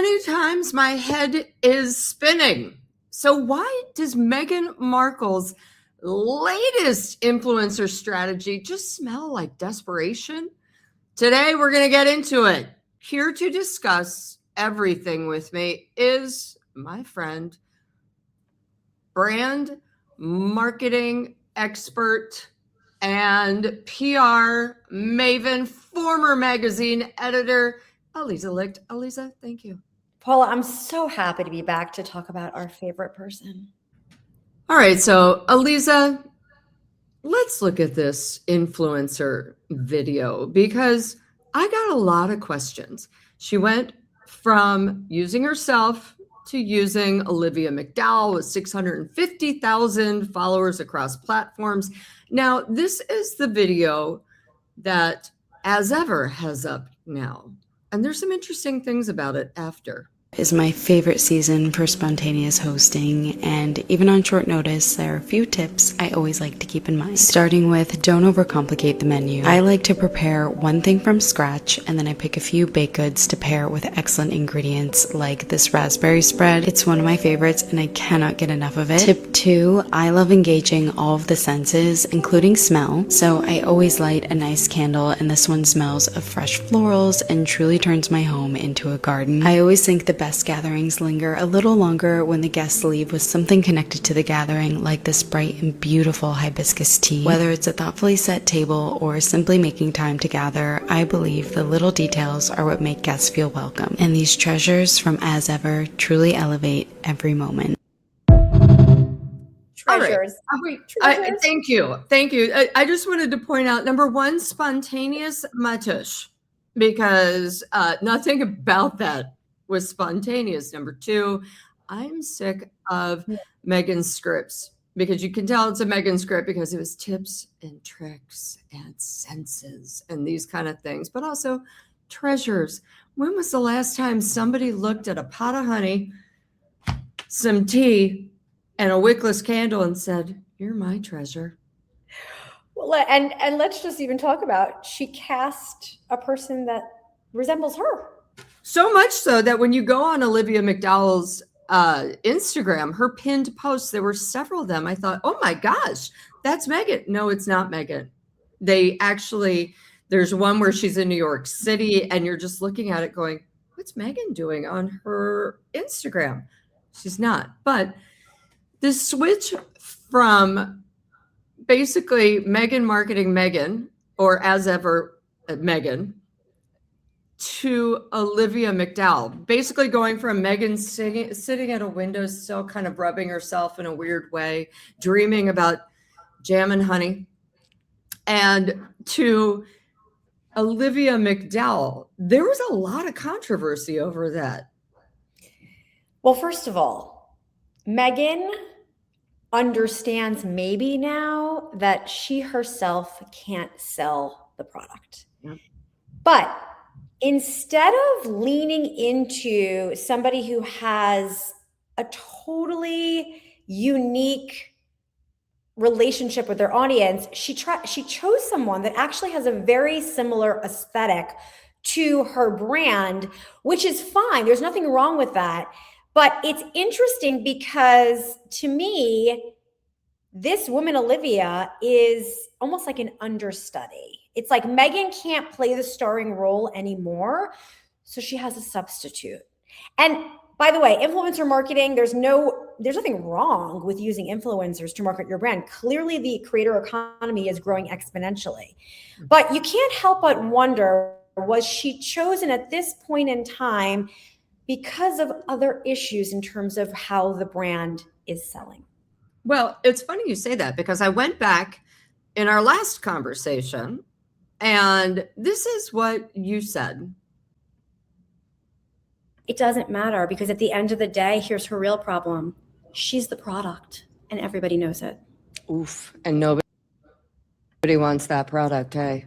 many times my head is spinning. So why does Meghan Markle's latest influencer strategy just smell like desperation? Today, we're going to get into it. Here to discuss everything with me is my friend, brand marketing expert and PR maven, former magazine editor, Aliza Licht. Aliza, thank you. Paula, I'm so happy to be back to talk about our favorite person. All right, so Aliza, let's look at this influencer video because I got a lot of questions. She went from using herself to using Olivia McDowell with 650,000 followers across platforms. Now, this is the video that As Ever has up now. And there's some interesting things about it after. Is my favorite season for spontaneous hosting, and even on short notice, there are a few tips I always like to keep in mind. Starting with, don't overcomplicate the menu. I like to prepare one thing from scratch, and then I pick a few baked goods to pair with excellent ingredients like this raspberry spread. It's one of my favorites, and I cannot get enough of it. Tip 2, I love engaging all of the senses, including smell, so I always light a nice candle, and this one smells of fresh florals and truly turns my home into a garden. I always think the best gatherings linger a little longer when the guests leave with something connected to the gathering, like this bright and beautiful hibiscus tea. Whether it's a thoughtfully set table or simply making time to gather, I believe the little details are what make guests feel welcome. And these treasures from As Ever truly elevate every moment. Treasures. Treasures. Thank you. I just wanted to point out, number one, spontaneous matush, because nothing about that was spontaneous. Number two, I'm sick of Meghan's scripts, because you can tell it's a Meghan script because it was tips and tricks and senses and these kind of things, but also treasures. When was the last time somebody looked at a pot of honey, some tea, and a wickless candle and said, "You're my treasure"? Well, and let's just even talk about, she cast a person that resembles her. So much so that when you go on Olivia McDowell's Instagram, her pinned posts, there were several of them. I thought, oh my gosh, that's Meghan. No, it's not Meghan. There's one where she's in New York City and you're just looking at it going, what's Meghan doing on her Instagram? She's not. But the switch from basically Meghan marketing Meghan, or As Ever Meghan, to Olivia McDowell, basically going from Meghan sitting at a windowsill, kind of rubbing herself in a weird way, dreaming about jam and honey, and to Olivia McDowell. There was a lot of controversy over that. Well, first of all, Meghan understands maybe now that she herself can't sell the product. Yeah. But instead of leaning into somebody who has a totally unique relationship with their audience, she chose someone that actually has a very similar aesthetic to her brand, which is fine. There's nothing wrong with that. But it's interesting because, to me, this woman, Olivia, is almost like an understudy. It's like Meghan can't play the starring role anymore, so she has a substitute. And by the way, influencer marketing, there's nothing wrong with using influencers to market your brand. Clearly, the creator economy is growing exponentially. But you can't help but wonder, was she chosen at this point in time because of other issues in terms of how the brand is selling? Well, it's funny you say that, because I went back in our last conversation, and this is what you said. It doesn't matter, because at the end of the day, here's her real problem. She's the product, and everybody knows it. Oof. And nobody wants that product, hey?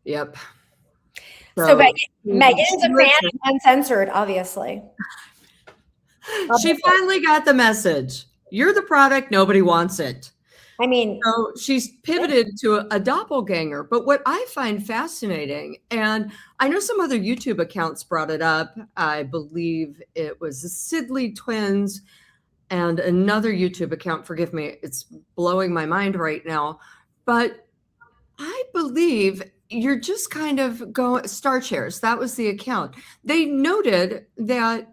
Yep. So Meghan's a fan of Uncensored, obviously. She finally got the message. You're the product, nobody wants it. I mean, So she's pivoted to a doppelganger. But what I find fascinating, and I know some other YouTube accounts brought it up. I believe it was the Sidley twins and another YouTube account. Forgive me, it's blowing my mind right now. But I believe you're just kind of going Star Chairs. That was the account. They noted that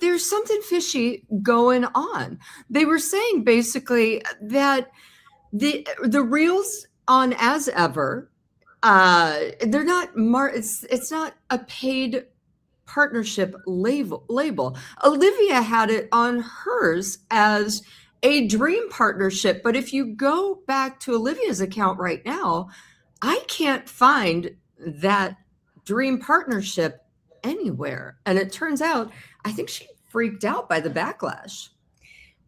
there's something fishy going on. They were saying basically that the reels on As Ever, they're not it's not a paid partnership label. Olivia had it on hers as a dream partnership, but if you go back to Olivia's account right now, I can't find that dream partnership anywhere. And it turns out, I think she freaked out by the backlash.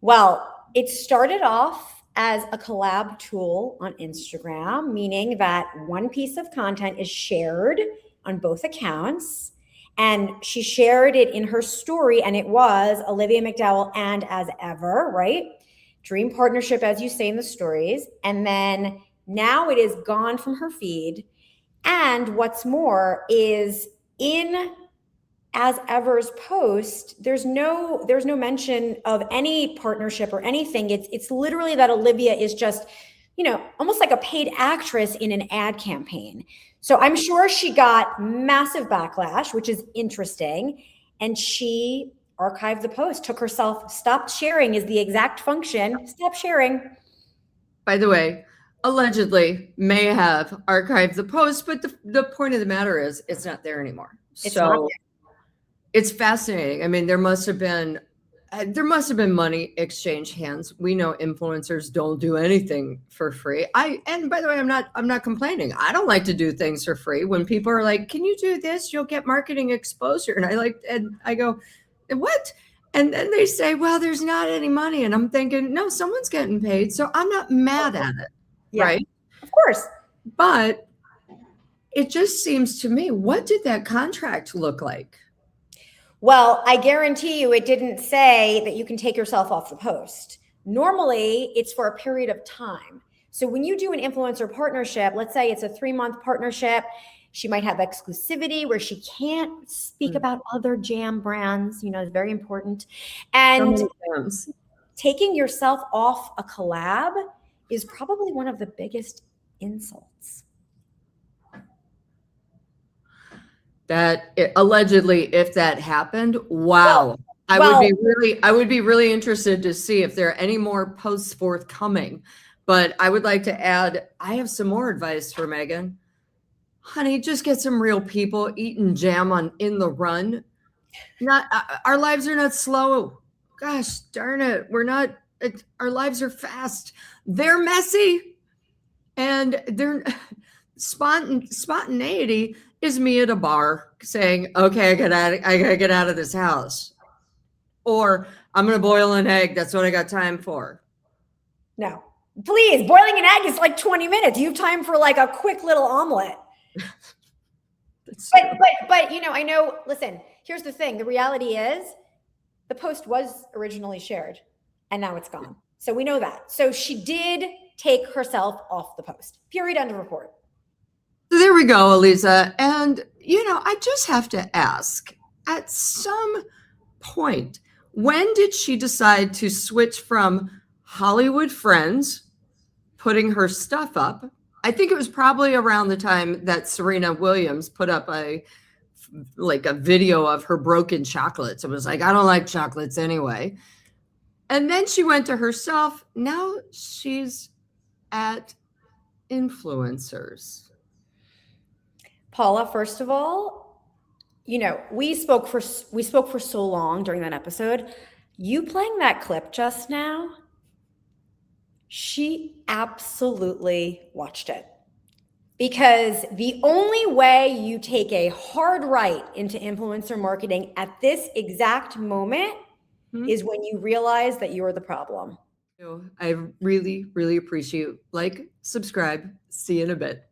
well, it started off as a collab tool on Instagram, meaning that one piece of content is shared on both accounts. And she shared it in her story, and it was Olivia McDowell and As Ever, right? Dream partnership, as you say in the stories. And then now it is gone from her feed. And what's more is in As Ever's post, there's no mention of any partnership or anything. It's literally that Olivia is just, almost like a paid actress in an ad campaign. So I'm sure she got massive backlash, which is interesting. And she archived the post, stopped sharing is the exact function. Stop sharing. By the way, allegedly may have archived the post, but the point of the matter is it's not there anymore. It's fascinating. I mean, there must have been money exchanged hands. We know influencers don't do anything for free. And by the way, I'm not complaining. I don't like to do things for free. When people are like, "Can you do this? You'll get marketing exposure." And I go, "What?" And then they say, "Well, there's not any money." And I'm thinking, "No, someone's getting paid." So I'm not mad at it. Yeah, right? Of course. But it just seems to me, what did that contract look like? Well, I guarantee you it didn't say that you can take yourself off the post. Normally, it's for a period of time. So when you do an influencer partnership, let's say it's a 3-month partnership, she might have exclusivity where she can't speak about other jam brands, it's very important. And taking yourself off a collab is probably one of the biggest insults. That allegedly, if that happened, wow. I would be really interested to see if there are any more posts forthcoming. But I would like to add, I have some more advice for Meghan. Honey, just get some real people eating jam in the run. Our lives are not slow. Gosh darn it. Our lives are fast. They're messy. And they're spontaneity is me at a bar saying, "Okay, I gotta get out of this house," or "I'm gonna boil an egg. That's what I got time for." No, please, boiling an egg is like 20 minutes. You have time for like a quick little omelet. But I know. Listen, here's the thing. The reality is, the post was originally shared, and now it's gone. So we know that. So she did take herself off the post. Period. End of report. So there we go, Aliza. And, I just have to ask, at some point, when did she decide to switch from Hollywood Friends, putting her stuff up? I think it was probably around the time that Serena Williams put up a video of her broken chocolates. It was like, "I don't like chocolates anyway." And then she went to herself. Now she's at influencers. Paula, first of all, we spoke for so long during that episode. You playing that clip just now, she absolutely watched it. Because the only way you take a hard right into influencer marketing at this exact moment is when you realize that you're the problem. I really, really appreciate you. Subscribe. See you in a bit.